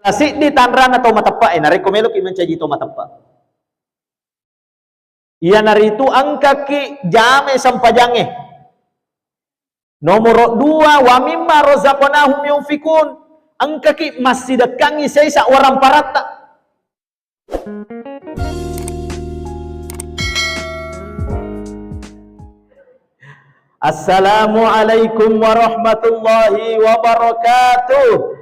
Lasik di tanran atau matapa nari komelo ki mencaji to matapa. Ia nari itu angka ki jame sampajange. Nomor 2 wa mimma razaqnahum yunfikun. Angka ki masih dekangi saya orang parata. Assalamualaikum warahmatullahi wabarakatuh.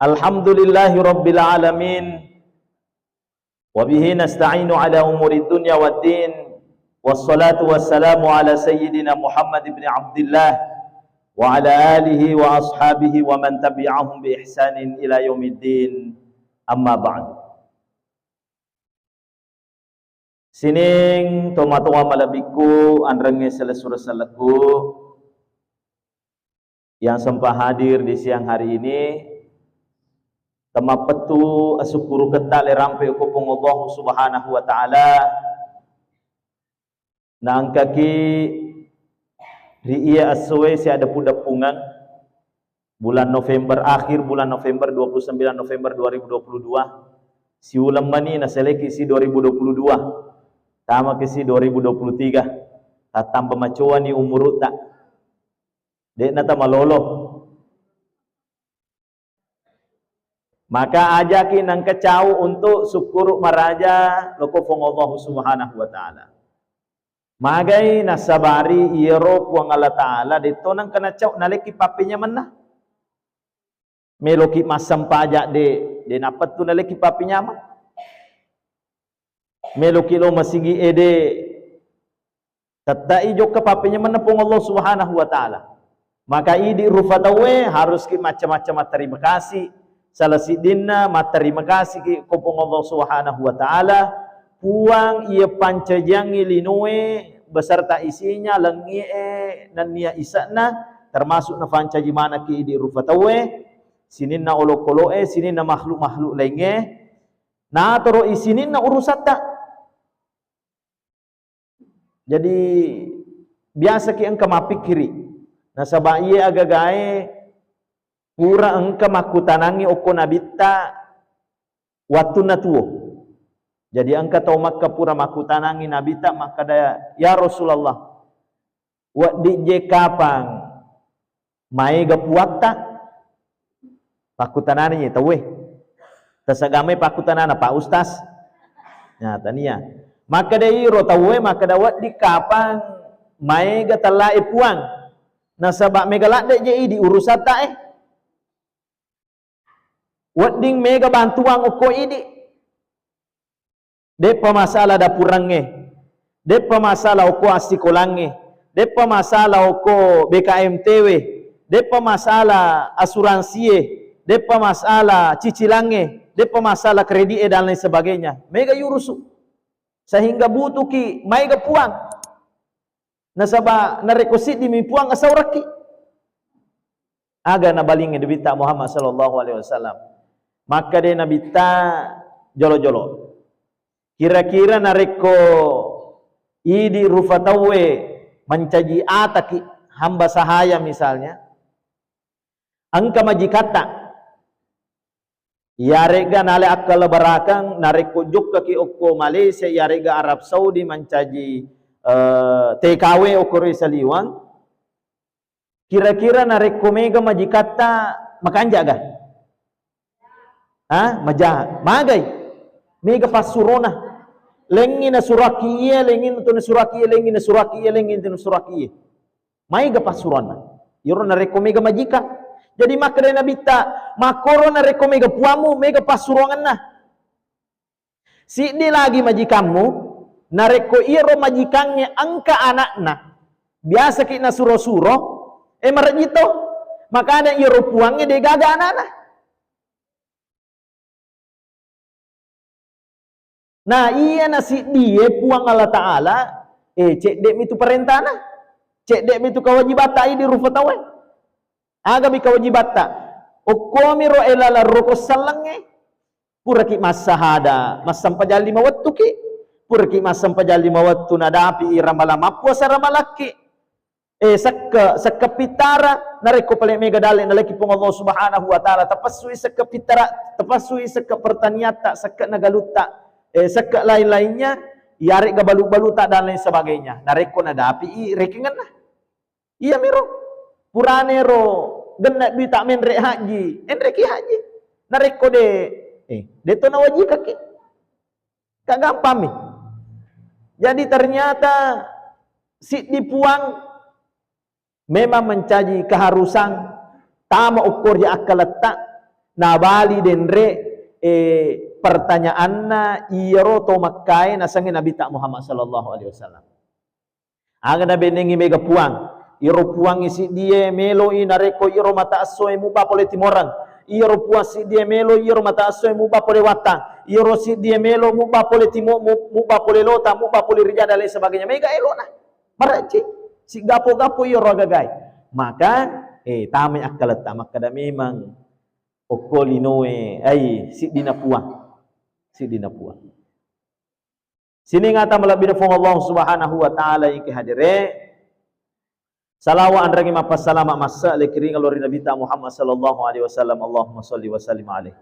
Alhamdulillahi rabbil alamin. Wabihi nasta'inu ala umuri dunya waddin. Wassalatu wassalamu ala sayyidina Muhammad ibn Abdullah wa ala alihi wa ashabihi wa man tabi'ahum bi ihsanin ila yaumiddin. Amma ba'd. Sining toma-toma malabiku anrenge selesura-seleku yang sempat hadir di siang hari ini, tema petu asyukuru ketak le rampe ukupung Allah subhanahu wa ta'ala nang kaki riya aswe si ada pudapungan bulan November, akhir bulan November, 29 November 2022 si ulam mani na seleki si 2022 tama ke si 2023 tatam pemacuan ni umur tak dek nata malolo. Maka ajakin nang kecau untuk syukur maraja lokofong Allah subhanahu wa ta'ala. Magai nasabari iyero puang Allah ta'ala dito nang kanacau naleki papinya mana. Meloki masam pajak de napat tu naleki papinya mah. Meloki lo masigi ede tatai jok ke papinya mana puang Allah subhanahu wa ta'ala. Maka idi rufatawe harus ki macam-macam terima kasih. Salah sidinna terima kasih ki kopong Allah Subhanahu wa taala puang ia pancajangi linue beserta isinya lengie dan nia isana termasuk na pancaji mana ki idi rufatawe sininna olokoloe sininna makhluk-makhluk lainnya na toro isininna urusata. Jadi biasa ki engka mapikiri nasaba iye agagae pura engka makutanangi oko nabita watu natuo. Jadi engka tau makka pura makutanangi nabita maka daya ya Rasulullah wa di je kapang mai gapuakta pakutanani tawe tasagame pakutanana Pak Ustaz. Nah tania maka dai ro tawe maka dawat di kapang mai gatala puang nasaba megalak dek je di urusata Wadding mega bantuan uko idi. Depa masalah dapurange. Depa masalah uko asikolange. Depa masalah uko BKMTW. Depa masalah asuransie. Depa masalah cicilange. Depa masalah kredit dan lain sebagainya. Mega yurusu. Sehingga butuh ki mega puang. Nasaba narekosit di mipuang asauraki. Aga nabalingi debita Muhammad sallallahu alaihi wasallam. Maka dia nabita jolo-jolo. Kira-kira nareko idi rufatawe mencaji ataki hamba sahaya misalnya. Angka majikata. Yarega nale akal barakang nareko jukka ki oko Malaysia yarega Arab Saudi mencaji TKW oko Saliwang. Kira-kira nareko mega majikata makanjaga. Majah magai mega pasurona lengin surakiye lengin tu surakiye lengin surakiye lengin tu surakiye mega pasurona yoro na reko mega majika jadi makre nabita makoro na reko mega puamu mega pasurongan na si di lagi majikamu na reko iro majikangnya angka anakna biasa kita suro-suro marajito maka ada iro puangnya de gaga anak-anak. Nah iya nasi dia puang Allah Ta'ala cek dek itu perintah cek dek itu kewajibata di rufatawe aga bi kewajibata Ukomiro elala roko salange. Puraki masahada masam pajal 5 waktu ki. Puraki masam pajal 5 waktu nadapi iramala mapua saramalaki. Sakka pitara nareko pale mega dale nalaki pong Allah Subhanahu wa taala tapasui sakka pitara tapasui sakka pertaniata sakka nagaluta sakka lain-lainnya yare gabalu-baluta dan lain sebagainya nareko nadapi rekengan nah iya miro purane ro genna duit tak men rek haji enreki haji nareko de to na waji kaki kagampam jadi ternyata si dipuang memang mencaji keharusan tama ukur ya akal letak nabali denre pertanyaanna iro to makai nasangin Nabi tak Muhammad sallallahu alaihi wasallam. Aga nabi nengi mega puang iro puang isi dia melo inareko iro mata asoy muba pole timorang iro puang si dia melo iro mata asoy muba pole watang iro si dia melo muba pole timo muba pole lota muba pole rija dan lain sebagainya mega elona maraci si gapo-gapo iyo ragagai maka tamay akalata maka da memang okolinoe ay si dinapuang sini ngata malabida fong Allah Subhanahu wa taala iki hadire salawa andrangi mapasalama masa lekiri ngalori Nabi ta Muhammad sallallahu alaihi wasallam Allahumma shalli wa sallim alaihi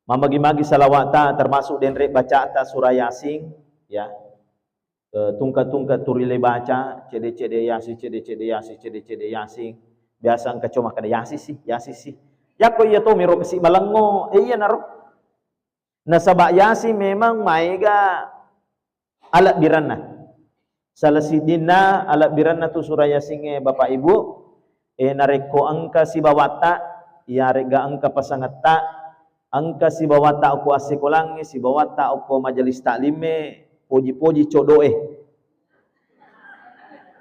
mamagi-magi salawata termasuk denre baca ta surah Yasin ya tungkat-tungkat turile baca cede-cede yasin biasa angka cuma kada yasin sih yako iya to miro kasi malango iya naro nasaba yasin memang maiga alat biranna salasidina alat biranna tu surah yasin bapak ibu nareko angka si bawata ya rega angka pasangata angka si bawata aku asikolangi si bawata aku majelis taklime poji-poji codoe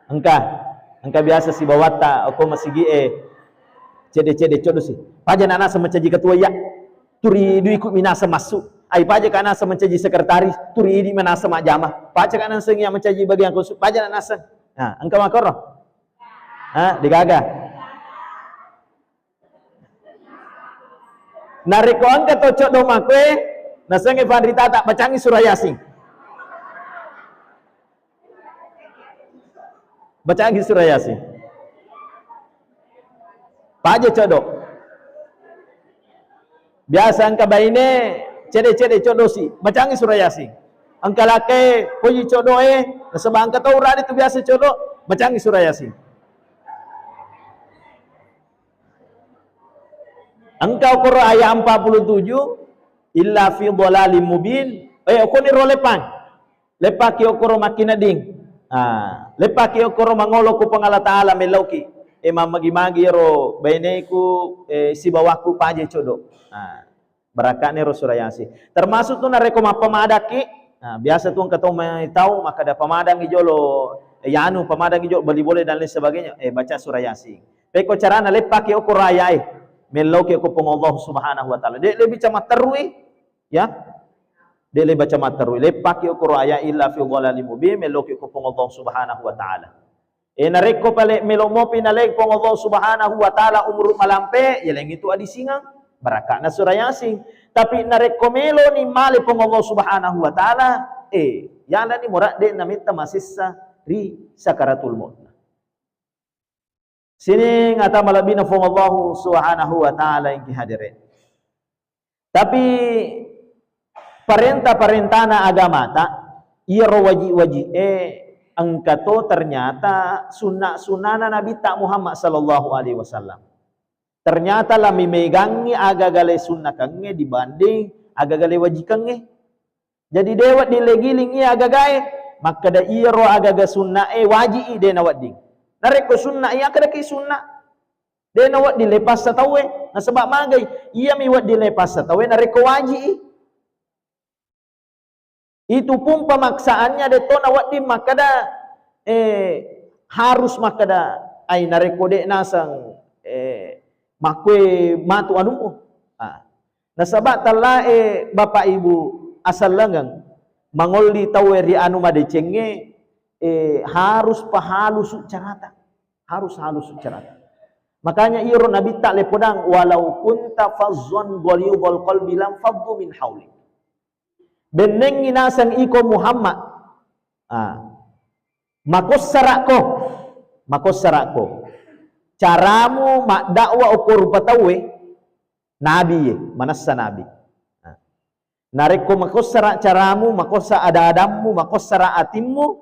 angka biasa si bawata aku masigi cede-cede codo sih paja nana mencaji ketua ya turi du ikut minasa masuk ai paja kana mencaji sekretaris turi di manasa majama paja kana sengia mencaji bagian khusus paja nana nah angka makoro digaga nariko angka to codo makwe nasenge fandrita tak bacangi surah Yasin baca lagi surah Yasin paja codok biasa angka baine cede-cede codosi baca lagi surah Yasin angka lake puji codoe nasaba angka taurat itu biasa codok baca lagi surah Yasin angka ukur ayat 47 illa fi dhalalim mubin ukuni lepaki ukur makinading lepaki okoro mangolo ku pangala taala melauki magi-magi ro baineku si bawaku paje codo barakane ro surah Yasin termasuk tu nareko mapamadaki biasa tu engkau tahu maka ada pamadang ijolo yanu pamadang ijolo beli boleh dan lain sebagainya baca surah Yasin peko carana lepaki okoro ayai melauki ku pang Allah Subhanahu wa taala de lebih camat terui ya dele baca mataru lepaki okoro aya illa fi dhalalin mubin meloki ko pong Allah Subhanahu wa taala nareko pale melomo pinalek pong Allah Subhanahu wa taala umur malampe yeleng itu adi singang baraka na surah Yasin tapi nareko melo ni male pong Allah Subhanahu wa taala yana ni murad de namita masissa ri sakaratul maut sini ngata malabina pong Allah Subhanahu wa taala yang kihadire tapi perintah na agama tak iro waji angkato ternyata sunnah Nabi tak Muhammad sallallahu alaihi wasallam ternyata lah memegangi agagale sunnah kange dibanding agagale waji kange jadi dewat dilegiling agagae maka da iro agaga sunnah waji de nawading nareko sunnah kada ki sunnah de nawad dilepas sa tawe na sebab magay iya miwat dilepas sa tawe nareko waji itu pun pemaksaannya deto nawat di makada harus makada ay narekode nasang makwe matu anumpo nasabat tala bapak ibu asal langgang mangolli taweri anu madecenge harus pahalus carata harus halus carata Makanya iro Nabi tak le podang walau kunta fazzan ghalidhal qalbi lam faddu min hauli. Beneng inasang iko Muhammad. Makos sarak ko. Caramu mak dakwa ukur patawe nabi manassa nabi. Nareko makos sarak caramu, makos sa ada-adamu, makos sarak atimmu,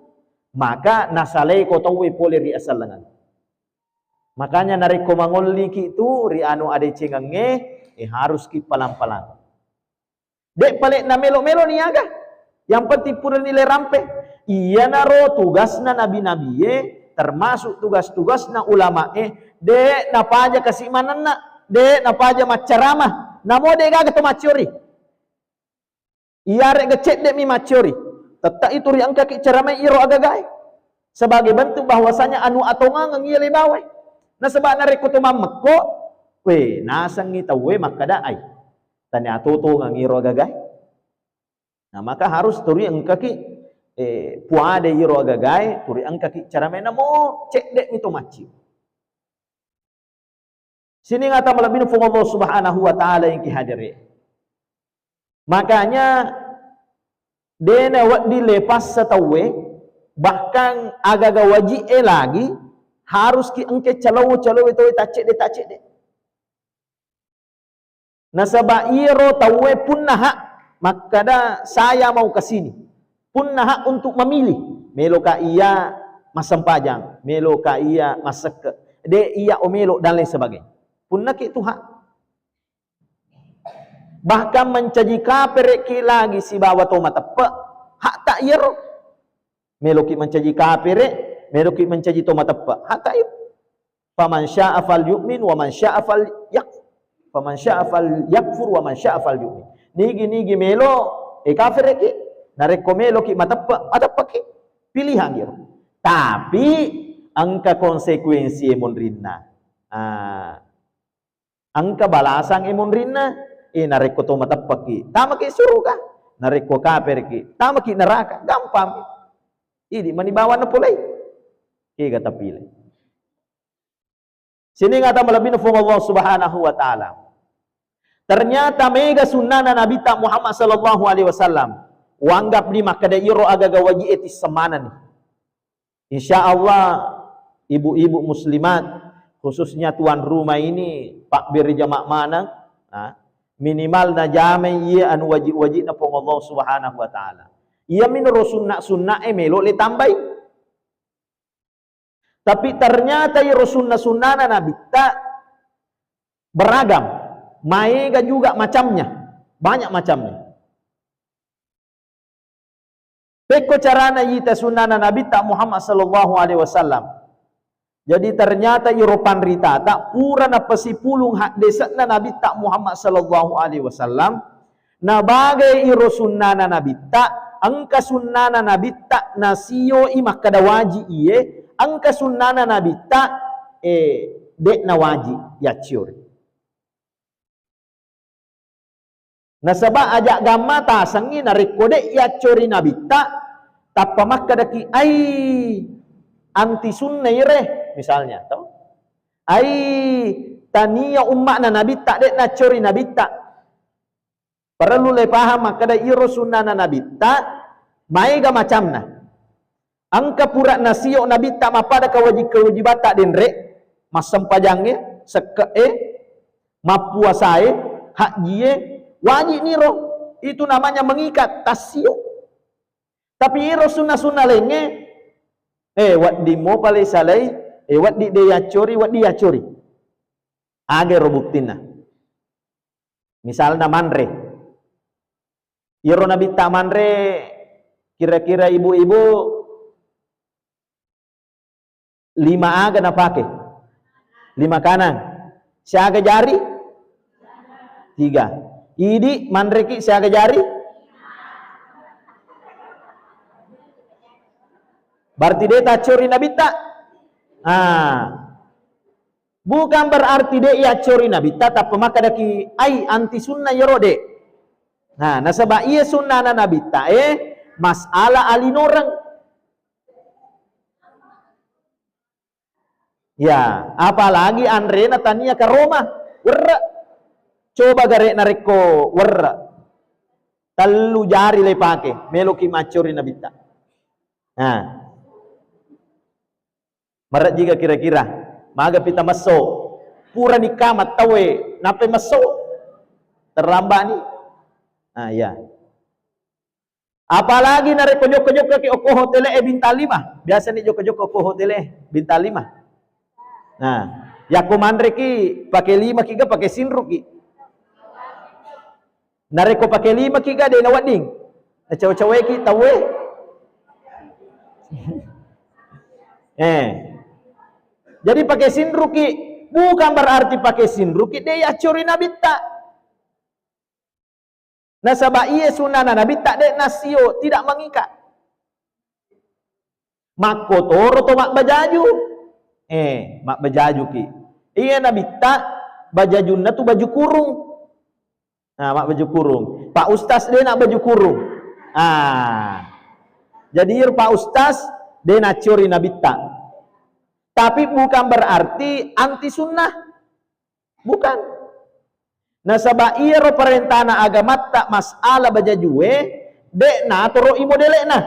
maka nasalai ko tawe pole ri asalangan. Makanya nareko mangolli ki itu ri anu ade cengange harus ki palang-palang. Dek palik na melo-melo niaga. Yang penting pura nilai rampe. Iya naro tugasna nabi-nabi termasuk tugas-tugasna ulama dek napa aja kasih manana, dek napa aja macaramah. Namo dek gaga to macuri. Iya rek gecet dek mi macuri. Tetap itu ri angka ki caramah iro agagai. Sebagai bentuk bahwasanya anu atonga ngiyele bawai. Na sebab nareko to mamekko, we nasang ngita we makada ai. Tani atoto ngiro agagai. Nah maka harus turi angka ki puade iro agagai, turi angka ki cara mena mo cek dek itu maci. Sini ngata malabinu fu Allah Subhanahu wa taala yang ki hadiri. Makanya dena wak dilepas satawe bahkan agaga wajib lagi harus ki engke calo itu tacek de. Nasaba iro tawe pun nahak makada saya mau ke sini. Pun nahak untuk memilih. Melo ka iya masempajang, melo ka iya maseke, de iya omelo dan lain sebagainya. Pun nak itu hak. Bahkan mencaji kafir ki lagi si bawa to matape hak tak iro. Melo ki mencaji kafir, melo ki mencaji to matape hak tak iro. Faman syaa fal yu'min wa man syaa fal yakfur. Faman syaa fal yakfur wa man syaa fal yu'min. Nigi melo kafir ki nareko melo ki matape ada pakai pilihan dia. Tapi angka konsekuensi emon rinna. Angka balasan emon rinna nareko to matape ki. Tama ki surga. Nareko kafir ki. Tama ki neraka. Gampang. Ini manibawa na pulai. Ki kata pilih. Sini ngata malabinu fu Allah Subhanahu wa taala. Ternyata mega sunnana Nabi ta Muhammad sallallahu alaihi wasallam. Wanggap di makada iro agaga wajib etis semana nih. Insyaallah ibu-ibu muslimat khususnya tuan rumah ini Pak Bir Jamak mana minimal na jame iya anu wajib na pong Allah Subhanahu wa taala. Iya minuro sunnah melo le tambai. Tapi ternyata iro sunnah Nabi ta beragam. Maega juga macamnya, banyak macamnya. Peko carana yita sunana Nabi tak Muhammad sallallahu alaihi wasallam. Jadi ternyata Europan rita tak pura na pasipulung hak desatna Nabi tak Muhammad sallallahu alaihi wasallam. Na bagai iro sunnana Nabi tak angka sunnana Nabi tak nasiyo imak kada waji iye angka sunnana Nabi tak dek na waji ya ciori. Nasaba ajak gamma ta sangi narikode ya cori nabita tappa makka daki ai anti sunnah ire misalnya tahu ai tania umma na nabita dek na cori nabita perlu le paham makka da iro sunnah na nabita mai ga macamna angka pura nasio nabita mapada kewajibata denre masam pajangnya seke mapuasae hak jie wajib niro itu namanya mengikat tasio. Tapi iro sunnah lenge wat di mo pale salai wat di dia cori wat dia cori. Age robuktina. Misalnya manre. Iro nabi ta manre kira-kira ibu-ibu 5 aga na pake. 5 kanan. Siaga jari 3. Idi manreki siaga jari berarti dia tak curi nabi tak bukan berarti dia ya curi nabi tak tapi maka daki ai anti sunnah yorode nasaba iya sunnah na nabi tak masalah alinorang Ya, apalagi Andre Natania ke Roma. Werra. Coba gare nareko werra. Talu jari le pake, meloki macuri nabita. Nah. Marat juga kira-kira. Maga pita masuk. Pura ni kamat tawe, nape masuk. Terlambat ni. Nah, ya. Apalagi nareko joko-joko ke oko hotel bintang 5. Biasa ni joko-joko oko hotel bintang 5. Nah, ya komandre ki pakai 5 kiga pakai sinru ki. Nareko pakai 5 kiga de na wading. Na cawe-cawe ki tawe. Jadi pakai sinru ki bukan berarti pakai sinru ki dia curi nabita. Nasaba iye sunana nabita de nasio tidak mengikat. Mak kotoro to mak bajaju. Mak bajaju ki. Iya nabita bajajunna tu baju kurung. Nah, mak baju kurung. Pak Ustaz dia nak baju kurung. Jadi Pak Ustaz dia nak curi nabita. Tapi bukan berarti anti sunnah. Bukan. Nasaba iya ro perintahna agama tak masalah bajajue dek na toro imo delek na.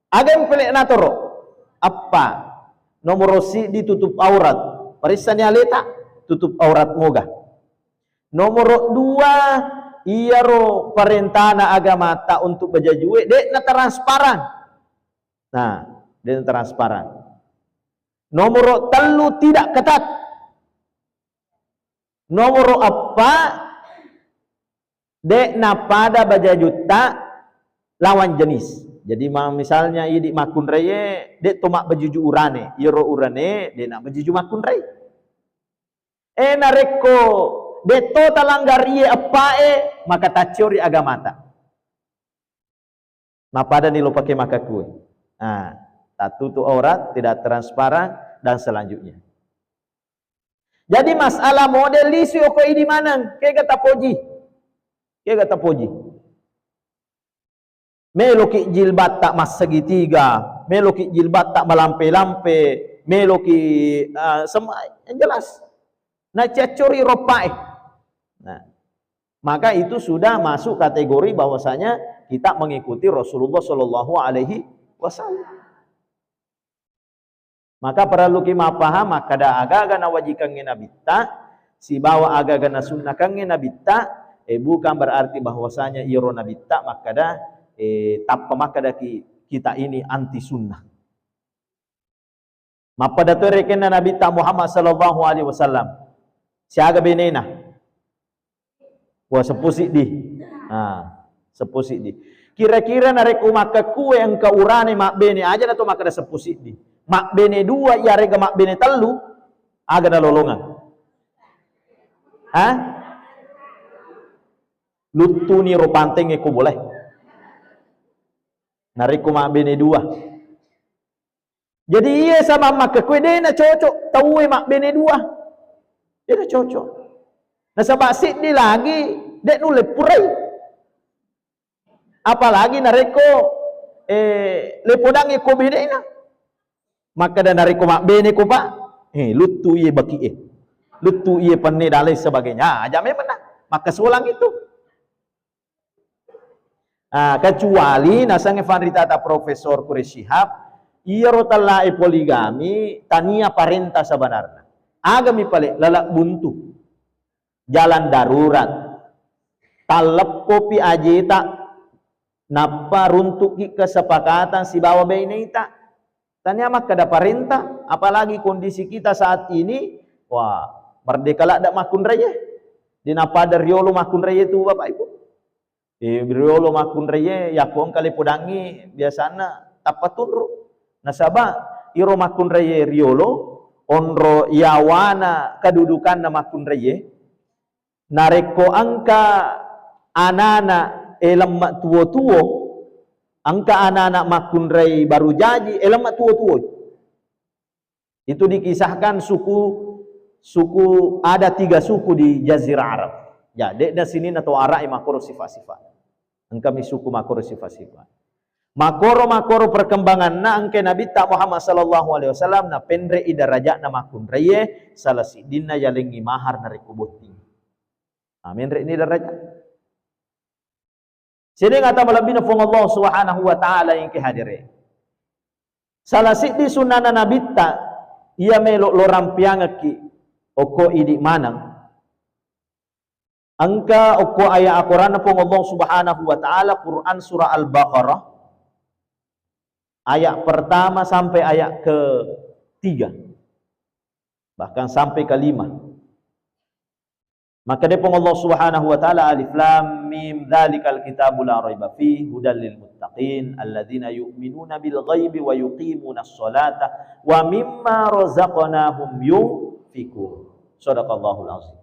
Agam pelek na toro. Apa? Nomor si ditutup aurat. Parisanya letak tutup aurat moga. Nomor 2 iya ro perintahna agama tak untuk bajajue dek na transparan. Nah, dek na transparan. Nomor 3 tidak ketat. Nomor 4 dek na pada bajajuta lawan jenis. Jadi misalnya idik makun reye dek tomak bajuju urane, iro urane dek nak bajuju makun reye. Nareko dek to talanggar iye maka tacuri agama ta. Mapada ni lo pakai maka kue. Tak tutup aurat, tidak transparan dan selanjutnya. Jadi masalah model lisu oko ini mana? Kayak kata poji. Meloki jilbab tak mas segitiga, meloki jilbab tak melampe-lampe, meloki semua yang jelas. Nah, cacuri ropae. Nah, maka itu sudah masuk kategori bahwasanya kita mengikuti Rasulullah Shallallahu Alaihi Wasallam. Maka perlu kita paham maka ada aga-aga na wajikan nabita si bawa aga-aga na sunnah kang nabita bukan berarti bahwasanya iro nabita maka ada tappa maka ada kita ini anti sunnah. Mapa da reken na nabita Muhammad sallallahu alaihi wasallam. Siaga benena. Wah sepusi di. Sepusi di. Kira-kira nareko maka kue yang kaurane mak bene aja na to maka da sepusi di. Mak bene 2 ya rega mak bene 3 aga na lolongan. Lutu ni ro panteng ko boleh. Nariko mak bene 2. Jadi iya sama mak kue dia na cocok tahu mak bene 2. Dia na cocok. Nah sabak sit di lagi dek nule purai. Apalagi nariko lepodang ko bene na. Maka dan dari mak bene ko pak, lutu ye baki lutu ye panne dan lain sebagainya. Aja memang maka sulang itu. Kecuali nasang evanrita ta Profesor Qureshihab, iya rotala poligami tania parenta sebenarnya. Agami pale lalak buntu, jalan darurat, talep ajeta, napa runtuk kesepakatan si bawa benita. Tanya mak kada parenta, apalagi kondisi kita saat ini, wah merdeka lah dak makun raya. Di napa ada riolo makun raya itu bapak ibu. Riolo makun raya, ya kong kali podangi biasana tapat tunru. Nasaba iro makun raya riolo, onro yawana kedudukan na makun raya. Nareko angka anana lemak tuo-tuo. Angka anak-anak makun rei baru jadi lemak tua-tua. Itu dikisahkan suku ada 3 suku di Jazirah Arab. Ya, dek da sini atau arak makro sifat-sifat. Engkau mi suku makro sifat-sifat. makoro perkembangan na angke Nabi ta Muhammad sallallahu alaihi wasallam na pendre i darajat na makun reye salah sidinna yalengi mahar na rekubuti. Amin re ini darajat. Sini ngata malabina fung Allah subhanahu wa ta'ala yang kehadire. Salah sidi sunana Nabi ta ia melo lorampiangaki oko idi manang. Angka oko ayat Al-Quran fung Allah subhanahu wa ta'ala Quran surah Al-Baqarah ayat pertama sampai ayat ke-3 bahkan sampai ke-5. Maka dia pun Allah subhanahu wa ta'ala alif lam mim dhalikal kitabu la raiba fihi hudal lil muttaqin alladzina yu'minuna bil ghaibi wa yuqimuna sholata wa mimma razaqnahum yunfikun. Shadaqallahul azim.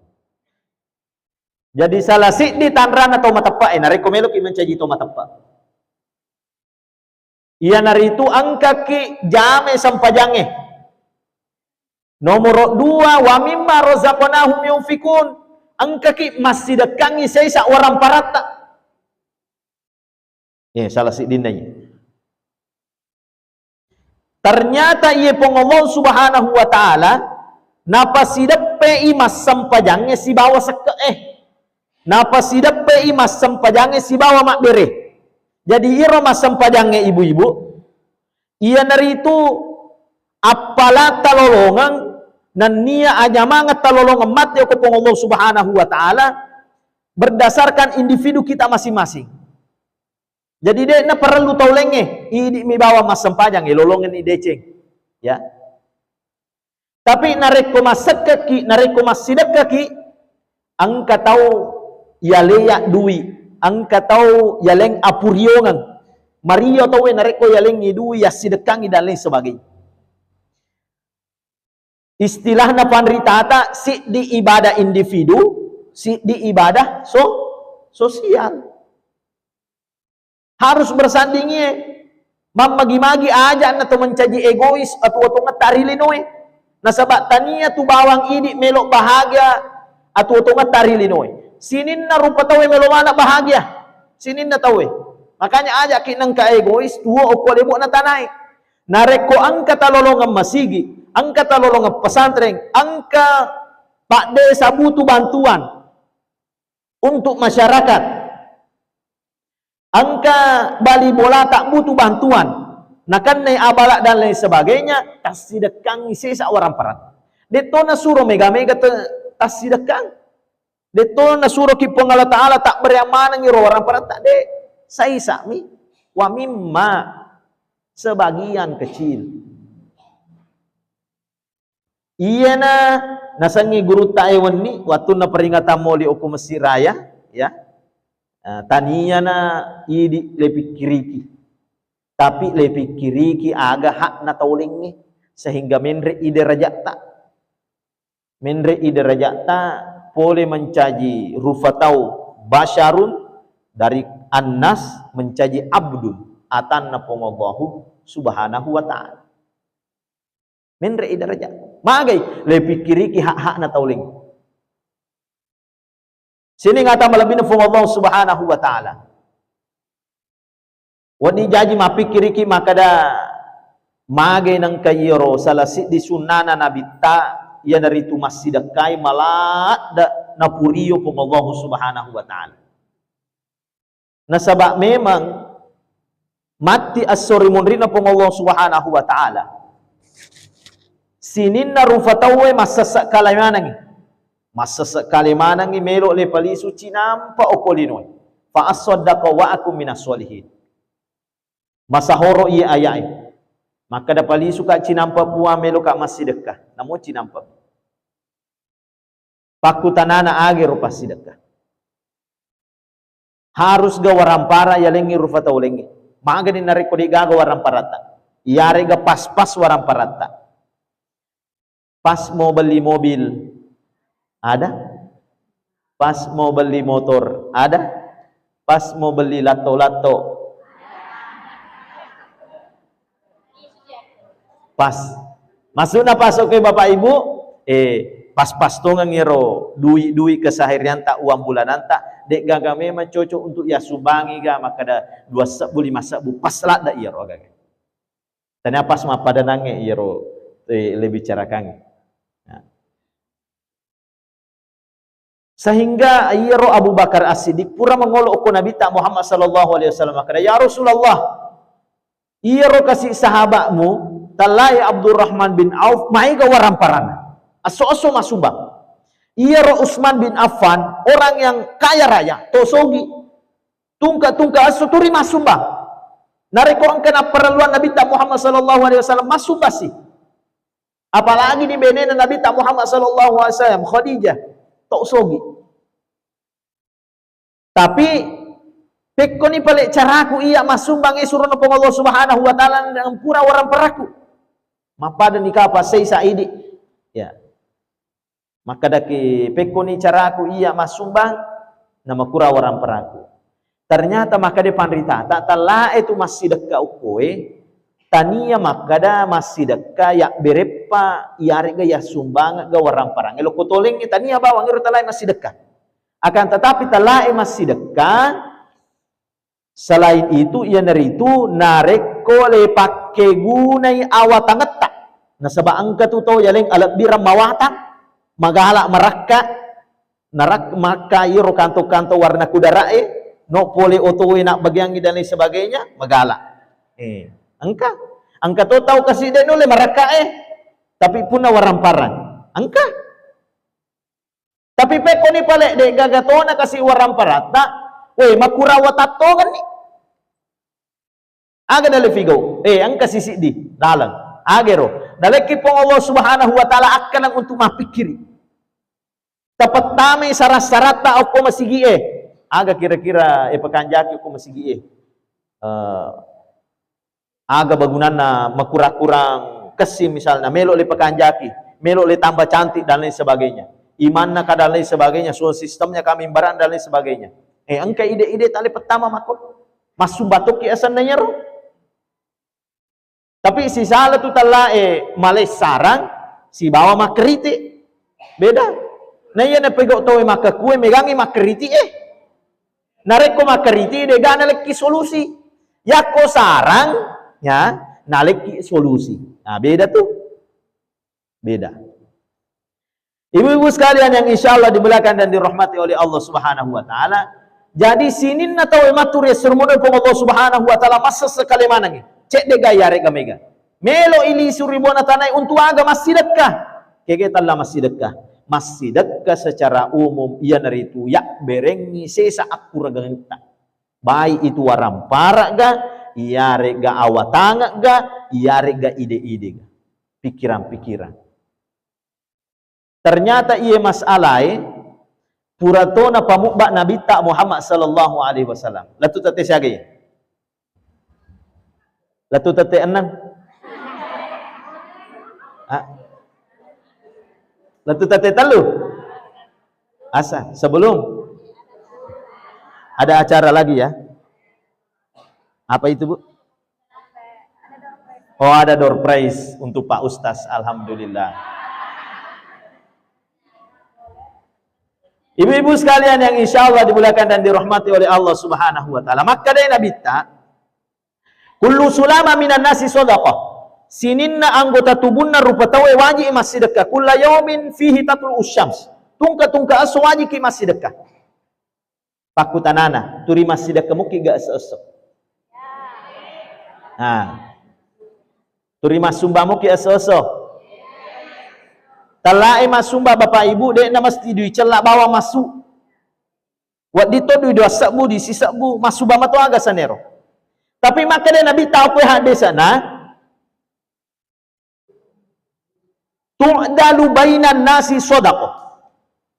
Jadi salah sidi tanran atau matepa nariko melok mencaji to matepa. Ia naritu angka ki jame sampajange. Nomor 2 wa mimma razaqnahum yunfikun. Angka ki masih dekangi saya orang parata. Salah si dinanya. Ternyata ia pengomong subhanahu wa ta'ala napa sidak pe imas sampajangnya si bawa napa sidak pe imas sampajangnya si bawa mak bere. Jadi iro mas sampajangnya ibu-ibu ia nari itu apalah talolongan nan niya aja mangat talolong mati ko pong Allah subhanahu wa ta'ala berdasarkan individu kita masing-masing. Jadi dia na perlu tahu lenge ini mi bawa mas sempajang lolongan i deceng ya. Tapi nareko masakaki nareko masidakaki angka tahu ya leyak dui angka tahu ya leng apuriongan Mario tahu nareko ya leng dui ya sidekangi dan lain sebagainya. Istilahnya panritata si di ibadah individu, si di ibadah sosial. Harus bersandingnya. Mamagi-magi aja atau mencaji egois atau ngetari linoy. Nasabak tania tu bawang ini melok bahagia atau ngetari linoy. Sinin na rupa tawe melo mana bahagia. Sinin na tawe. Makanya aja kinang ka egois tuo o kolebo na tanay. Nareko angka talolongan masigi. Angka talolong pesantren, angka Pak Desa butuh bantuan untuk masyarakat. Angka Bali Bola tak butuh bantuan. Nah kan abalak dan lain sebagainya, tas sidekang sesa orang parat. Detona suruh mega-mega tas sidekang. Detona suruh kipong Allah Ta'ala tak beriaman ngiro orang parat tak de. Saya sami wa mimma sebagian kecil. Iya na nasangi guru Taiwan ni waktu na peringatan moli oku Mesir Raya ya tania na idi lebih kiriki tapi lebih kiriki aga hak na tauling sehingga menre ide rajata boleh mencaji rufatau basyarun dari annas mencaji abdun atan na pengobahu subhanahu wa ta'ala menre ide rajata magai lebih kiri ki hak-hak na tauling. Sini ngata malabina fung Allah subhanahu wa ta'ala. Wani jaji mapikiri ki makada magai nang kayiro salasi di sunana nabita ya naritu masidakai malat da napuriyo fung Allah subhanahu wa ta'ala. Nasabak memang mati as-sori munrina fung Allah subhanahu wa ta'ala. Sinin na rufatawe masasak kalimanangi. Masasak kalimanangi melok le palisu cinampa okolinoy. Fa as-saddaqa wa akum minas solihin. Masahoro iya ayai. Maka da palisu ka cinampa puwa melok ka masidekah. Namo cinampa. Pakutanana age rupa sidekah. Harus ga warampara ya lengi rufataw lengi. Maaga ni narekodi ga waramparata. Iyare ga pas-pas waramparata. Pas mau beli mobil, ada. Pas mau beli motor, ada. Pas mau beli lato-lato, pas. Masuk na pasok ke Bapak Ibu, pas-pas tongang iro duit keseharian tak uang bulanan tak dek gaga memang cocok untuk ya sumbangi ga maka da 2 sabu 5 sabu pas lah da iro gaga. Tanya pas ma pada nange iro lebih cara kange. Nah. Sehingga iro Abu Bakar As-Siddiq pura mengolok ko Nabi tak Muhammad sallallahu alaihi wasallam maka ya Rasulullah iro kasih sahabatmu talai Abdurrahman bin Auf mai ga waramparana aso-aso masumbang. Iya ro Utsman bin Affan orang yang kaya raya tosogi tungka aso turi masumbang nareko angkana perluan Nabi tak Muhammad sallallahu alaihi wasallam masumbang sih apalagi di benena Nabi tak Muhammad sallallahu alaihi wasallam Khadijah tosogi tapi pekko ni pale caraku iya masumbang suruh nopong Allah subhanahu wa ta'ala dengan pura warang peraku mapada nikah apa sei saidi ya maka daki pekko ni caraku iya masumbang nama kura warang peraku ternyata maka de pandrita tak tala itu masih dekat ukoe tania maka da masih dekat ya berepa iare ga ya sumbang ga warang perang elo kotoleng tania bawang ero talai masih dekat akan tetapi talai masih dekat selain itu ia naritu nareko le pakai gunai awatang etak nasaba angka tu tau yaling alat biram mawatang magala marakka narak maka iro kanto-kanto warna kudarae no pole otowe nak bagiangi dan lain sebagainya magala angka tu tahu kasih den oleh marakka tapi puna waramparang angka tapi peko ni pale de gagatona kasih waramparata we makura watato kan ni aga dale figo angka sisi di dalang agero daleki pong Allah subhanahu wa ta'ala akan untuk mapikiri tapat tame syarat-syarat tak aku masigi aga kira-kira pekanjaki aku masigi aga bagunana makurang-kurang kesim misalnya melok le pekanjaki melok le tambah cantik dan lain sebagainya imanna ka dan lain sebagainya so sistemnya kami barang dan lain sebagainya angka ide-ide tali pertama makut masuk batuk ki asan nanyaro tapi si salah tu tala malai sarang si bawa makriti beda na iya na pegok tawe maka kue megangi makriti nareko makriti de gana leki solusi yako sarang ya naleki solusi nah beda tuh beda ibu-ibu sekalian yang insyaallah dimuliakan dan dirahmati oleh Allah subhanahu wa ta'ala jadi sinin na tawe matur ya sermono pong Allah subhanahu wa ta'ala masa sekali mana ni cek de gaya rega mega melo ili suribona tanai untuk aga masih dekat keke talla masih dekat secara umum ia naritu ya berengi sesa aku regangta baik itu warampara ga ia rega awatanga ga ia rega ide-ide ga pikiran-pikiran ternyata ia masalah puratona pamukba Nabi tak Muhammad sallallahu alaihi wasallam latu tate siagai latu tate enang latu tate talu asa sebelum ada acara lagi ya apa itu Bu oh ada door prize untuk Pak Ustaz alhamdulillah. Ibu-ibu sekalian yang insya Allah dimuliakan dan dirahmati oleh Allah subhanahu wa ta'ala maka dari Nabi ta kullu sulama minan nasi sodaqah sininna anggota tubuhna rupa tawe wajib masih dekat kulla yaumin fihi tatul usyams tungka aso wajib ki masih dekat pakutanana turi masih dekat muki gak seesok turi masumba muki seesok talai masumba bapak ibu dek na mesti duit celak bawa masuk wat dito duit 2 sabu di sisa bu masumba mato aga sanero tapi maka dia Nabi tahu kue hadis sana tu'dalu bainan nasi sodaqah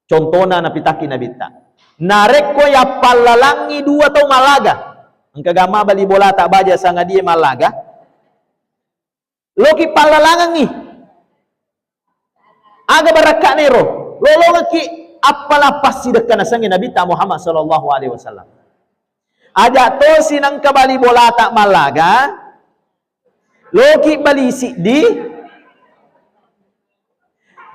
contohna napitaki Nabi ta nareko ya palalangi 2 atau malaga engka gama bali bola tak baja sanga dia malaga loki palalangi aga barakak nero lolo ki apalah pasti dekat nasangi Nabi ta Muhammad sallallahu alaihi wasallam aja to sinang kabali bola tak malaga loki bali di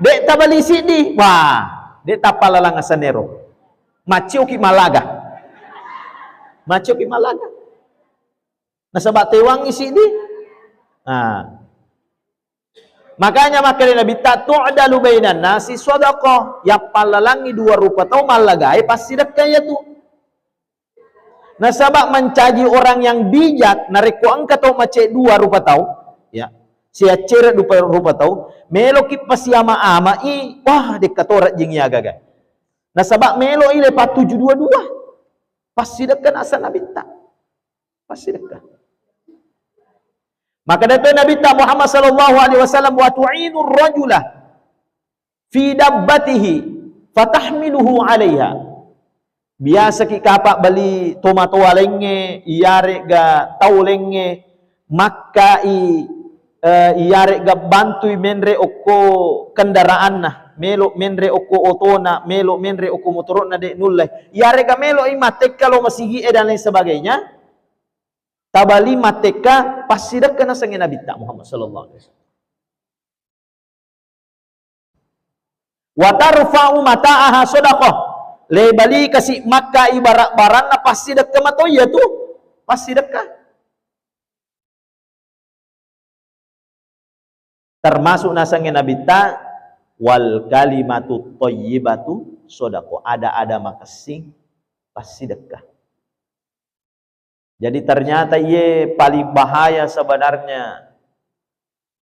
Dek tabali sidi. Wah, dek tapalalang asanero. Macio ki Malaga. Macio ki Malaga. Nasabat tewang isi di. Nah. Makanya Nabi tu'dalu bainan nasi sedekah, yang palalangi 2 rupa tau malagai pasti sedekah ya tu. Nasabak mencaji orang yang bijak nareko angka tau mace 2 rupa tau, ya. Sia ceret 2 rupa tau, melo ki pasiama ama i, wah dek katorat jing ya gaga. Nasabak melo i lepat 722. Pasti sedekah asa Nabi tak. Pasti sedekah. Maka dari Nabi Muhammad sallallahu alaihi wasallam wa tu'inur rajula fi dabbatihi fatahmiluhu 'alaiha. Biasa ki kapak beli tomato lenge, iare ga tau lenge, maka iare ga bantui menre oko kendaraan nah, melo menre oko otona, melo menre oko motorona de nulle. Iare ga melo matek kalau masigi dan lain sebagainya. Tabali mateka pasidak kena sangin Nabi Muhammad sallallahu alaihi wasallam. Wa tarfa'u mata'aha shadaqah. Le bali kasih Makkah ibarat barangna pasidak kemato ya tu. Pasidak. Termasuk nasangin Nabi wal kalimatu thayyibatu shadaqah. Ada makasih pasidak. Jadi ternyata ia paling bahaya sebenarnya.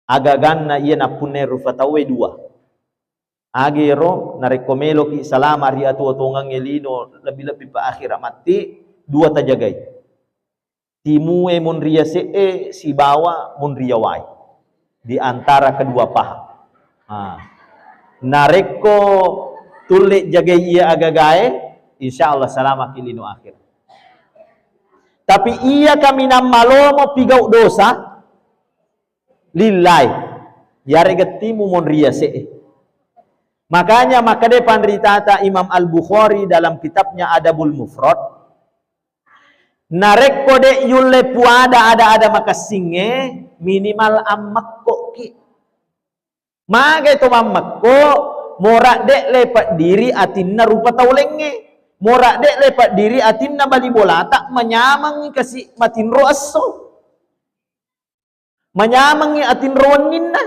Agaganna ia napune rufatawe 2. Agero narekomelo ki salama ri atu otongang elino lebih-lebih pa akhirat mati 2 tajagai. Timue mun ria si bawa mun ria wai. Di antara kedua paha. Nareko tulik jagai ia agagae, insyaallah salama kilino akhir. Tapi ia kami namalomo pigau dosa lillahi yare getimu mon ria se. Makanya maka de pandritata Imam Al-Bukhari dalam kitabnya Adabul Mufrad nareko de yulle puada ada makasinge minimal ammakko ki. Mage to mammakko morak de lepat diri atinna rupa taulenge. Morak dek lepat diri atinna bali bola tak menyamangi kasih matin roasso. Menyamangi atin roninna.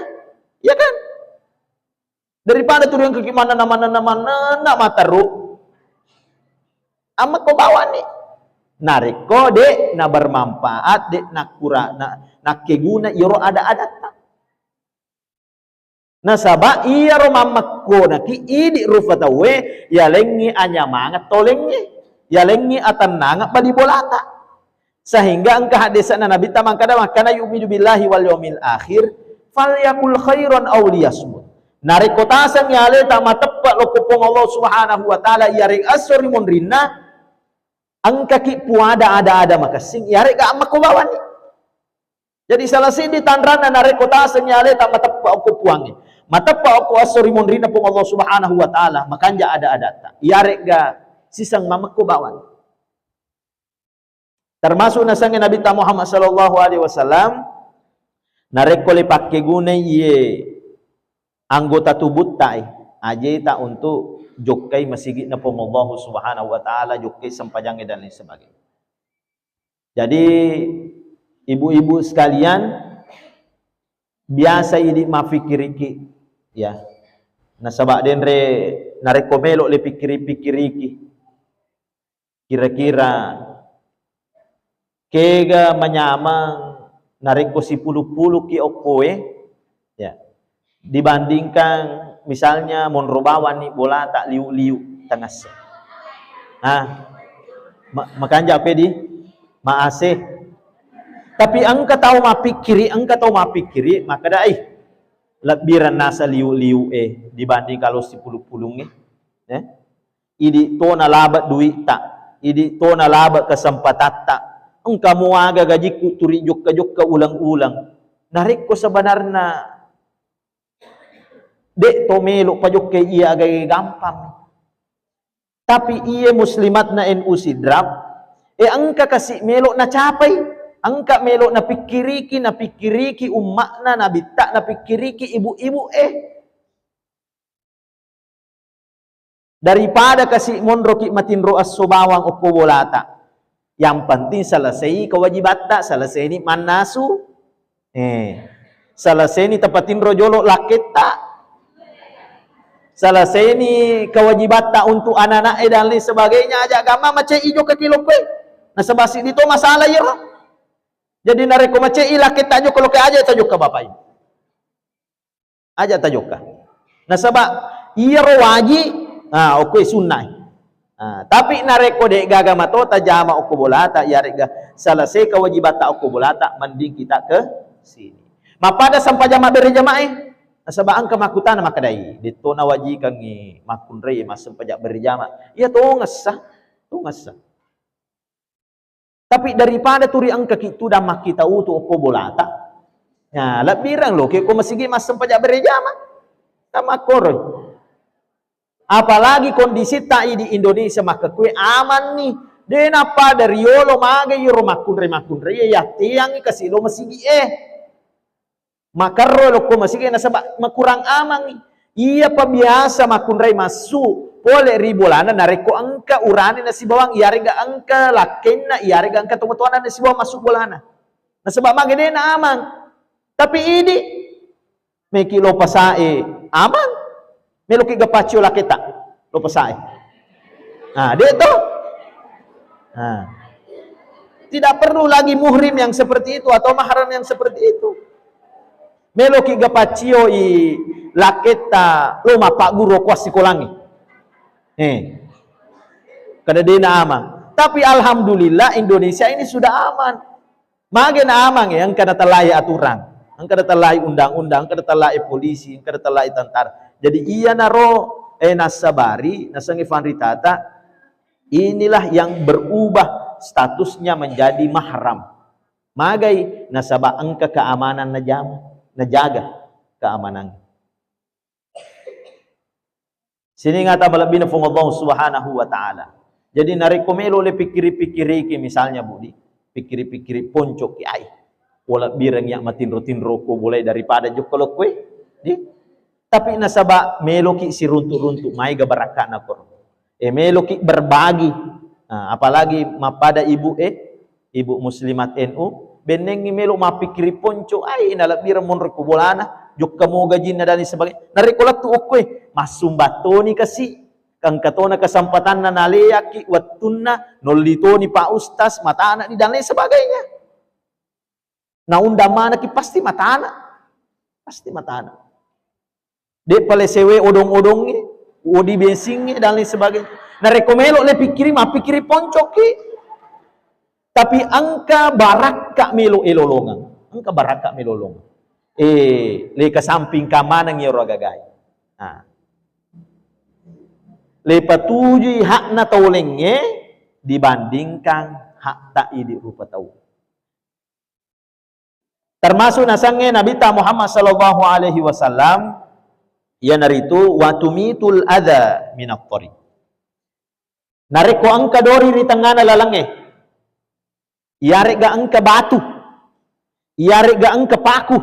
Ya kan? Daripada turun ke mana nak mataru. Amat kau bawa nih. Nariko dek na bermanfaat dek nak kura nak keguna iro ada tak. Nasaba iya romamakko naki idi rufatawe ya lengi anyamangat tolengnya ya lengi atananga bali bolata sehingga engkau hadisan Nabi tamang kada makana yu'minu billahi wal yaumil akhir falyakul khairan aw liyasmut narikotasan yale tama tepat lokupong Allah Subhanahu wa taala yaring asori monrina angka ki puada ada makasing yare ga amak bawan. Jadi salah sini tandrana narikotasan yale tama tepat okupuangi matapa aku asori monrina pun Allah Subhanahu wa taala makanja ada ta iarek ga sisang mamakko bawan. Termasuk nasangin Nabi Muhammad sallallahu alaihi wasallam narekole pakke gune ye anggota tubuh tai aje ta untuk jokai masigi na pun Allah Subhanahu wa taala jokai sampajang dan lain sebagainya. Jadi ibu-ibu sekalian biasa ini mafikiriki ya nasabak denre narekomelo le pikiri-pikiriki kira-kira kega menyamang nareko si puluh-puluh ki okoe ya dibandingkan misalnya monrobawan ni bola tak liu-liu tangas. Makanya apa di maasih. Tapi angka tahu mapikiri maka dah lebiran nasa liu-liu dibanding kalau si puluh-pulungnya. Idi to na labat duit tak, idi to na labat kesempatan tak. Engkau mau aga gaji kuturi jokka ulang-ulang. Narik ko sebenarnya dek to melo pajokke iya agak gampang. Tapi iya muslimat na NU sidrap, angka kasih melo na capai. Angka melo na pikiriki umak na nabitak na pikiriki ibu-ibu Daripada kasih monroki matinro as subawang o kubolata. Yang penting selesai kewajiban tak, selesai ni manasu. Selesai ni tepatin rojolo lakit tak. Selesai ni kewajiban tak untuk anak-anak dan lain sebagainya. Ajak agama macam ijo ke kilo kue. Nah sebasi itu masalah ya. Jadi nareko macam lakit tak jo kalau ke aja tajuk ke bapak. Aja tajuk ke. Nah sebab iya wajib. Okey sunnah. Tapi nareko dek gaga mato tajama okubolata yarega selesai kewajiban tak okubolata mending kita ke sini. Mapada sampai jama beri jamaah. Sebab angka makutan makadai. Dito na waji kangi makunrei masem pajak beri jamaah. Iya tu ngesah. Tapi daripada turi angka kitu dah mak kita utu okubolata. Ya, lebih lo ke ko masigi masem pajak beri jamaah. Sama koroi. Apalagi kondisi tai di Indonesia maka kue aman nih. Den apa dari yolo mage yoro makunre ya tiang kasih lo masigi maka lo ko masigi na sebab makurang aman nih. Iya pa biasa makunre masuk pole ribolana nareko angka urani na si bawang iarega angka lakenna iarega angka tumatuana na si bawang masuk bolana. Na sebab mage den aman. Tapi ini meki lo pasae aman. Meluki gapacio lah kita, lo pasai. Dia tu. Tidak perlu lagi muhrim yang seperti itu atau mahram yang seperti itu. Meluki gapacio i laketa lo mapak guru kuas sikolangi. Kada dena aman. Tapi alhamdulillah Indonesia ini sudah aman. Magen aman yang kada telai aturan, yang kada telai undang-undang, kada telai polisi, yang kada telai tentara. Jadi iya naro nasabari nasangi fanritata inilah yang berubah statusnya menjadi mahram. Magai nasaba angka keamanan najaga keamanan. Sini ngata malabina fung Allah Subhanahu wa taala. Jadi narekomelo le pikiri-pikiri ke misalnya budi, pikiri-pikiri poncok ki ai. Wala birang yang matinro-tinro ko boleh daripada jokolo kue. Tapi nasaba meloki si runtuk-runtuk mai ga baraka na kor. Meloki berbagi. Apalagi mapada ibu muslimat NU beneng ni melo mapikiri ponco ai nalabira mon rekobolana jok kamo gajin na dan sebagainya. Narekolat tu okoy masumbatoni kasi kang katona kesempatan na naleyaki wattunna nollitoni pa ustas mata anak di dan lain sebagainya. Na undang mana ki pasti mata anak. Pasti mata anak. Dia pale sewe odong-odongnya, odi bensingnya dan lain sebagainya. Nah rekomelo le pikiri poncoki. Tapi angka baraka melo elolongan. Angka baraka melolongan. Le kesamping kamanang yoro gagai. Le patuji hak na taulengnya dibandingkan hak tak idi rupa tahu. Termasuk nasangnya Nabi Muhammad sallallahu alaihi wasallam ya naritu watumitul adha minat tariq. Nareko angka dori di tengah lalange. Iare ga angka batu. Iare ga angka paku.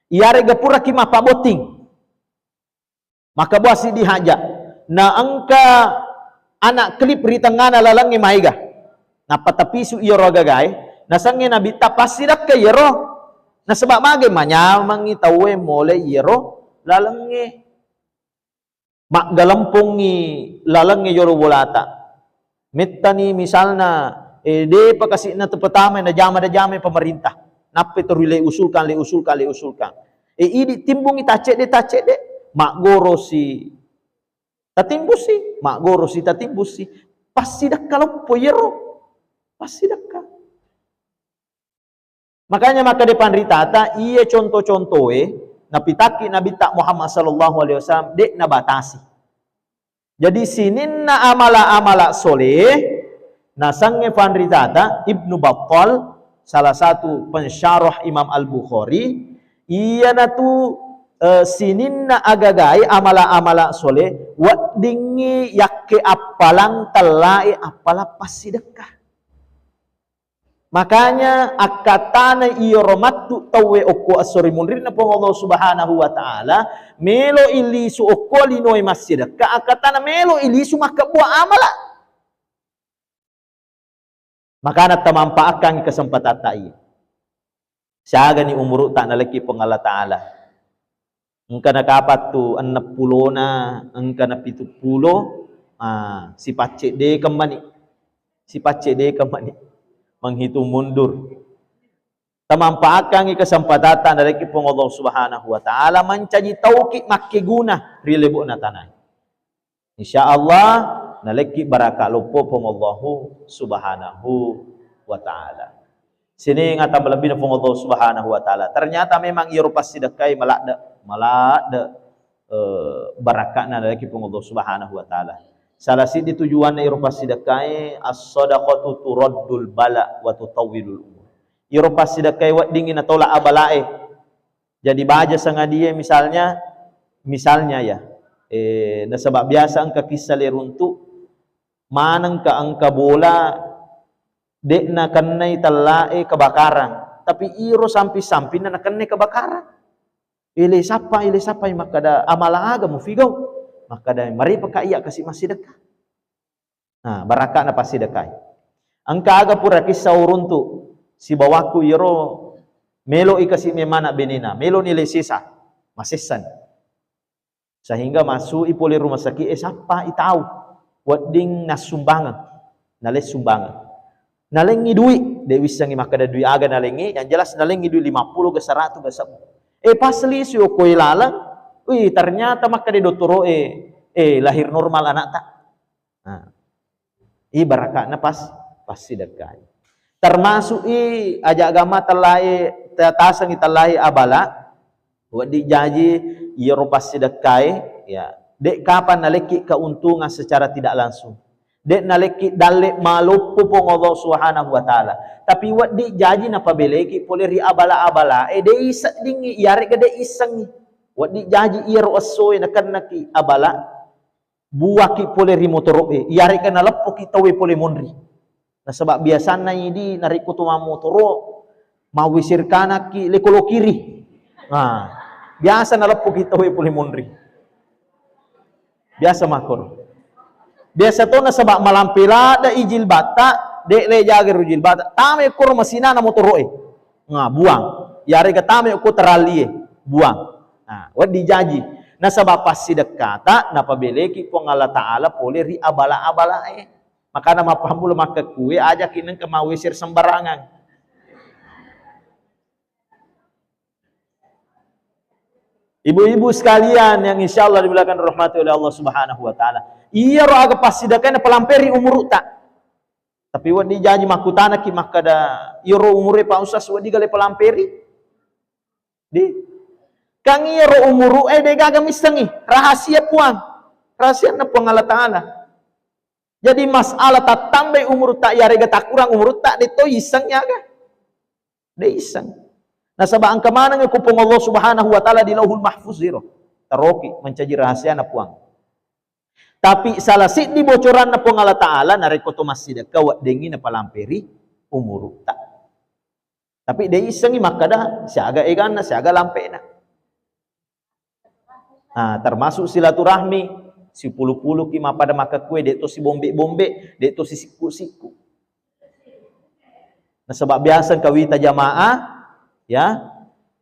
Iare ga pura kima paboting. Maka buasi dihaja. Na angka anak klip di tengah lalange maiga. Na patapisu iyo rogagay. Nasangnya nabi tapasidak ke yero. Na sebab mage manyamangi tawe mole yero. Lalangnya mak galampungi lalangnya joro bolata metani misalnya de pakasih na pertama na jama pemerintah nape terule usulkan ini timbungi tacek de mak gorosi tatimbusi mak gorosi tatimbusi pasti dak kalau poyero pasti dak. Makanya maka depan ritata iya contoh-contoh napitaki Nabi tak Muhammad sallallahu alaihi wasallam dek nabatasi. Jadi sinin na amala soleh nasangnya fanritata Ibnu Battal salah satu pensyarah Imam Al-Bukhari iya na tu sinin na agagai amala soleh wa dingi yakke apalang talai apala pasidekah. Makanya akatana iyo romatu tawe oko asori munrin na pong Allah subhanahu wa ta'ala melo ilisu oko linoy masjid ka akatana melo ilisu makabuah amala. Makana tamampaakang kesempatan tayo. Siaga ni umuru tak nalaki pong Allah ta'ala. Engka nakapat tu 60 na, engka na 70, si pacik de kembali. Si pacik de kembali. Menghitung mundur. Tamampaakang kesempatan nalaki pong Allah subhanahu wa ta'ala mencaji tauqid makiguna rilebo na tanay. InsyaAllah nalaki baraka lupo pong Allah subhanahu wa ta'ala. Sini ngata melebih pong Allah subhanahu wa ta'ala. Ternyata memang Eropa sidakai malada barakana nalaki pong Allah subhanahu wa ta'ala. Salah sidi tujuan Eropa sidakai as-sadaqatu turaddul bala wa tutawwilul umur. Eropa sidakai wat dingin atau la abalae. Jadi baja sanga dia misalnya ya nasabab biasa angka kisah leruntu manang ka angka bola dek na kanay talae kebakaran tapi iro sampi-sampi na kanay kebakaran ile sapa yang makada amalaga mo figaw makada mari pakaiya kasi masidaka nah baraka na pasidakai angka aga pura kisah uruntu si bawaku iro melo ikasi memana benina melo nilai sisa masisan sehingga masuk ipoli rumah sakit sapa itau wading nasumbangan nales sumbangan nalengi duit de wisangi makada duit aga nalengi yang jelas nalengi duit 50 ke 100 ke 10 pasli sio koi lalang ternyata makada doktoro lahir normal anak tak nah barakana pas sidakai termasuk aja agama talai tasang italai abala wadi jaji Eropa sidakai ya dek kapan naleki keuntungan secara tidak langsung dek naleki dalek malupu pong Allah subhanahu wa ta'ala tapi wat di jaji napa beleki poleri abala-abala de isa dingi yari ke de isang wat di jaji iro asoy nakan naki abala buaki poleri motoro yari ke nalapo kitawe pole monri na sebab biasa na ini nariko tuma motoro mawisir kanaki lekolo kiri biasa nalapo kitawe pole monri biasa makor biasa to na sabak malampila da ijil bata de le jagir ujil bata tame kur masina na motoroe buang yari ka tame ko teralie buang wad dijaji na sabak pas sidekata na pabeleki pong Allah taala pole ri abala-abala maka na mapahambul maka kuwe aja kineng kemawisir sembarangan ibu-ibu sekalian yang insyaallah dimuliakan rahmati oleh Allah subhanahu wa ta'ala iya roh aga pasidakan pelamperi umur tak tapi wadi janji makutana ki makada iya roh umure pa usas wadi gale pelamperi di kang iya roh umuru de gaga misangi rahasia puang rahasia na puang Allah ta'ala jadi masalah tak tambah umur tak ya rega tak kurang umur tak de to isang yaga de isang nah sabah angka mana ngekupung Allah subhanahu wa ta'ala di lauhul mahfuz zero taroki mencaji rahasia na puang tapi salah di bocoran na puang Allah ta'ala narekoto masjid kawat dengi na palamperi umuru tak tapi de isangi makada siaga egan na siaga lampe na termasuk silaturahmi si pulu-pulu ki pada maka kue de to si bombe-bombe de to si siku-siku nah sebab biasa kawita jamaah ya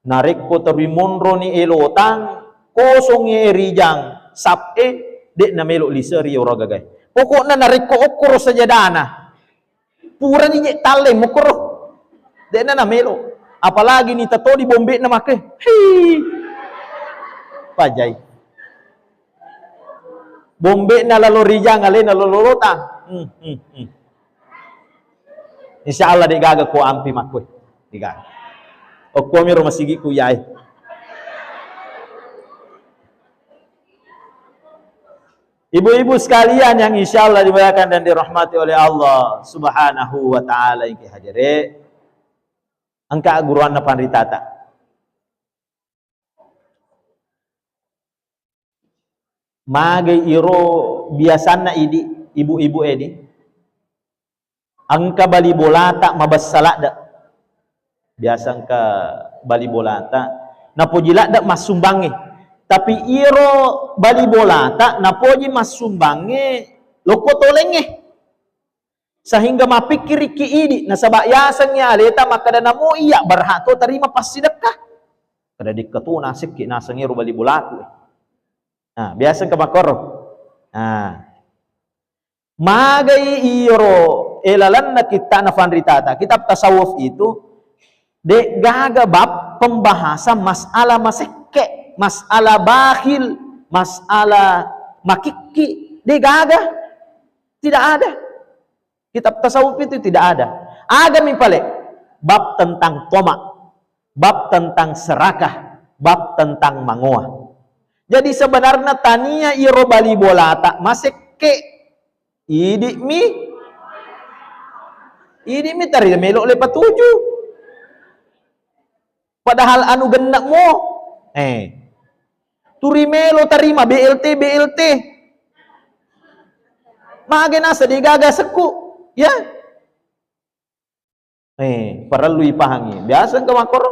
narik ko terwimonro ni elotang kosong rijang sape dek na melo liseri ora gagay pokokna narik ko okor saja dana pura ni tale mokor dek na melo apalagi ni tato di bombe na make pajai bombe na lalo rijang ale na lolotang insyaallah dek gaga ko ampi makoy digaga o komi rumah sigi ku yai ibu-ibu sekalian yang insyaallah dimuliakan dan dirahmati oleh Allah subhanahu wa ta'ala yang hadire angka guruan na panritata mage iro biasana idi ibu-ibu edi Angka bali bolata mabasala dak. Biasa angka bali bolata napojila dak masumbange. Tapi iro bali bolata napoji masumbange loko tolenge. Sehingga mapikir ki idi nasabak yasangnya aleta maka dana mo iya berhak to terima pas sedekah. Kada dikatuna sikki nasangi ro bali bolatu. Nah, biasa ka makoro. Nah. Magai iro elalanna kita na fanritata. Kitab tasawuf itu de gaga bab pembahasan masalah masekke, masalah bakhil, masalah makiki. De gaga tidak ada. Kitab tasawuf itu tidak ada. Ada mipale bab tentang tomak, bab tentang serakah, bab tentang mangoa. Jadi sebenarnya tania iro bali bolata masekke idi mi tari melok lepat 7. Padahal anu gendak mo turi melo tarima BLT magena sedigaga seku ya perlu dipahami biasa ke makor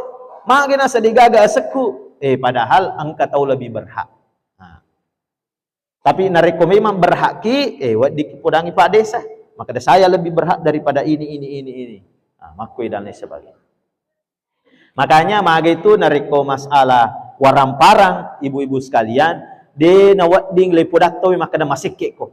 magena sedigaga seku padahal angka tahu lebih berhak. Tapi nareko memang berhak ki dipodangi Pak Desa, maka saya lebih berhak daripada ini. Makui dan lain sebagainya. Makanya maga itu nareko masalah waramparang ibu-ibu sekalian de nawadding lepodak tawi maka na masike ko.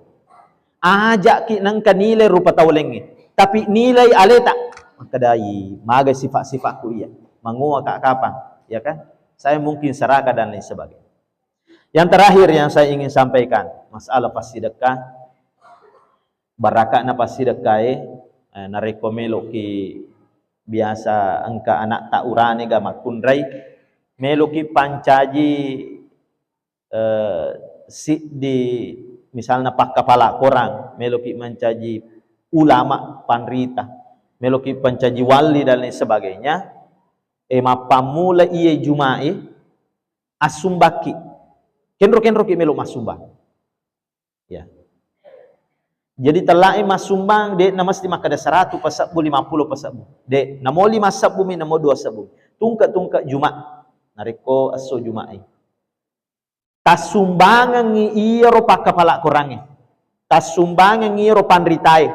Ajak ki nang kanilai rupa tawlenge. Tapi nilai aleta maka dai maga sifat-sifat ku iya. Mangua kak kapan, ya kan? Saya mungkin seraka dan lain sebagainya. Yang terakhir yang saya ingin sampaikan, masalah pas sedekah. Baraka na pas sedekah narekomelo ki biasa angka anak tak urane ga makundrai melo ki pancaji di misalnya pak kepala korang melo ki mencaji ulama panrita melo ki pancaji wali dan lain sebagainya mapamula iye jumai asumbaki kenro ki melo masumbang ya. Jadi telai masumbang de namas di makada 100 pasabu 50 pasabu de namo 5 sabu mi namo 2 sabu tungka Jumat nareko aso Jumai tasumbangan ngi iro pakapala korangi tasumbangan ngi iro panritai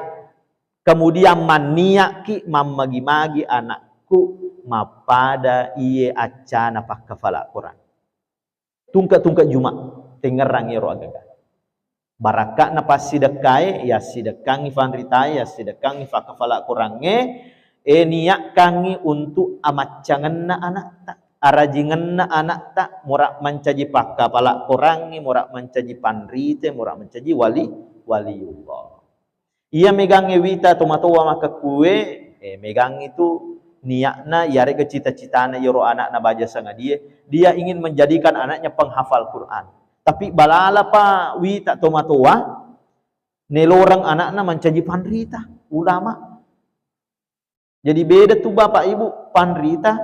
kemudian mania ki mamagi-magi anakku mapada iye acana pakapala korang tungka Jumat tengerang iro agaga baraka na pas sidekai ya sidekangi fanritai ya sidekangi pakapala korange niak kangi untuk amatcangan na anak tak arajingan na anak tak murak mencaji pakapala korangi murak mencaji panrite murak mencaji waliullah ia megang wita tomatowa maka kue megang itu niatna yare ke cita-citana yoro anak na baja sanga dia ingin menjadikan anaknya penghafal Quran tapi balala pa wita tomatowa nelorang anakna mencaji panrita ulama jadi beda tuh bapak ibu panrita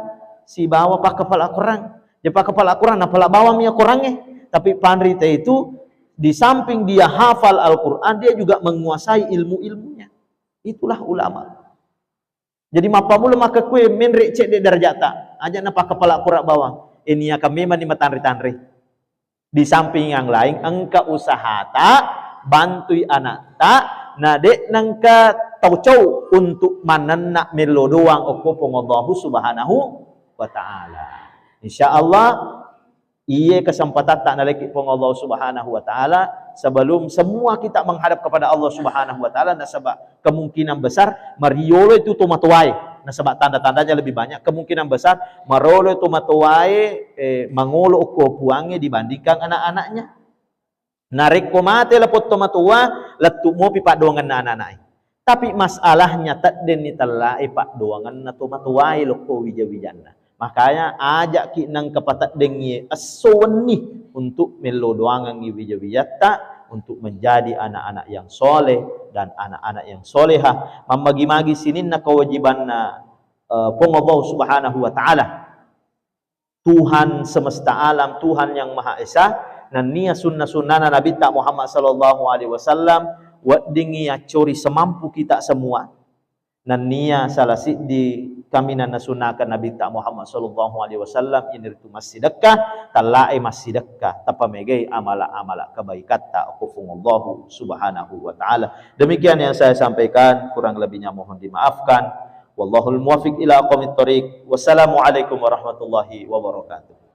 si bawa pak kepala Quran dia pak kepala Quran napala bawa mia Qurannya tapi panrita itu di samping dia hafal Al-Quran dia juga menguasai ilmu-ilmunya itulah ulama. Jadi mapamula maka kue menrek cek de darjata aja napa kepala Quran bawah ini akan memang di matanri-tanri di samping yang lain engka usaha tak bantui anak tak nadek nangka taucau untuk manennak melo doang okopong Allah subhanahu wa ta'ala insyaallah iye kesempatan tak naleki pong Allah subhanahu wa ta'ala sebelum semua kita menghadap kepada Allah subhanahu wa ta'ala nasabak kemungkinan besar mariolo itu tomatuai nasabak tanda-tandanya lebih banyak kemungkinan besar marolo itu matuai mangolo uko puangnya dibandingkan anak-anaknya narik komate lapot tomatua letu mo pipa doangan na anak-anak tapi masalahnya tak deni telai pak doangan na tomatuai loko wija-wijanna makanya ajak ki nang kepatat dengi asoni untuk melo doangan ngi wija-wijata untuk menjadi anak-anak yang soleh dan anak-anak yang solehah mamagi-magi sinin na kewajiban na Allah subhanahu wa ta'ala Tuhan semesta alam Tuhan yang maha esa dan nia sunnah-sunnah Nabi Muhammad sallallahu alaihi wasallam wadingi acori semampu kita semua Nania salah siddi kami na nasunakan Nabi ta Muhammad sallallahu alaihi wasallam inirtu massidakah talai massidakah tapamegay amala-amala kabaikat ta kufungullahu subhanahu wa ta'ala. Demikian yang saya sampaikan, kurang lebihnya mohon dimaafkan. Wallahul muwaffiq ila aqwamit thoriq. Wassalamualaikum warahmatullahi wabarakatuh.